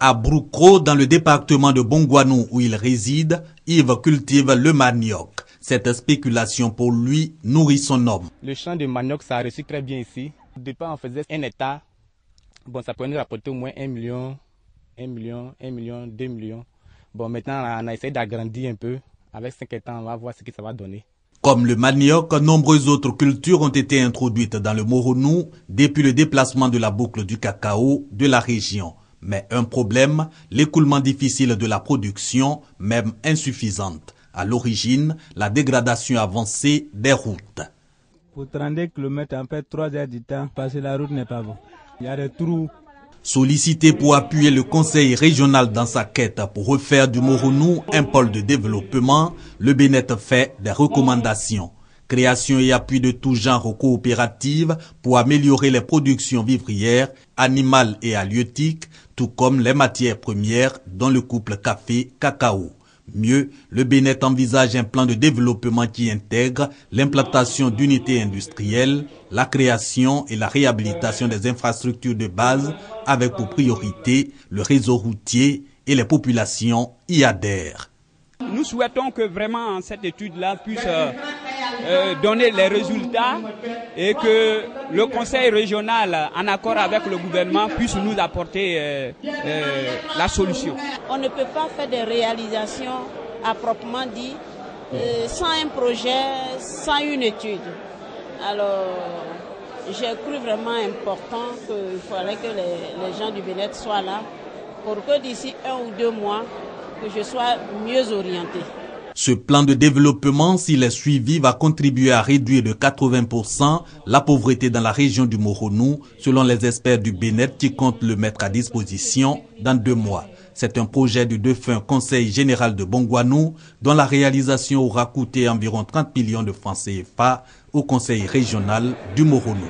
À Broukro, dans le département de Bongouanou où il réside, Yves cultive le manioc. Cette spéculation pour lui nourrit son homme. Le champ de manioc, ça a reçu très bien ici. Au départ, on faisait 1 hectare. Bon, ça peut nous rapporter au moins 1 million, 2 millions. Bon, maintenant, on a essayé d'agrandir un peu. Avec 5 hectares, on va voir ce que ça va donner. Comme le manioc, nombreuses autres cultures ont été introduites dans le Moronou depuis le déplacement de la boucle du cacao de la région. Mais un problème, l'écoulement difficile de la production, même insuffisante. À l'origine, la dégradation avancée des routes. Pour 32 km, en fait 3 heures du temps, parce que la route n'est pas bonne. Il y a des trous. Sollicité pour appuyer le conseil régional dans sa quête pour refaire du Moronou un pôle de développement, le Bénet fait des recommandations. Création et appui de tout genre aux coopératives pour améliorer les productions vivrières, animales et halieutiques, tout comme les matières premières dont le couple café-cacao. Mieux, le Bénet envisage un plan de développement qui intègre l'implantation d'unités industrielles, la création et la réhabilitation des infrastructures de base avec pour priorité le réseau routier et les populations y adhèrent. Nous souhaitons que vraiment cette étude-là puisse donner les résultats et que le conseil régional, en accord avec le gouvernement, puisse nous apporter la solution. On ne peut pas faire des réalisations à proprement dit sans un projet, sans une étude. Alors, j'ai cru vraiment important qu'il fallait que les gens du Bénet soient là pour que d'ici 1 ou 2 mois, que je sois mieux orienté. Ce plan de développement, s'il est suivi, va contribuer à réduire de 80% la pauvreté dans la région du Moronou, selon les experts du Bénet qui comptent le mettre à disposition dans 2 mois. C'est un projet du défunt Conseil général de Bongouanou, dont la réalisation aura coûté environ 30 millions de francs CFA au Conseil régional du Moronou.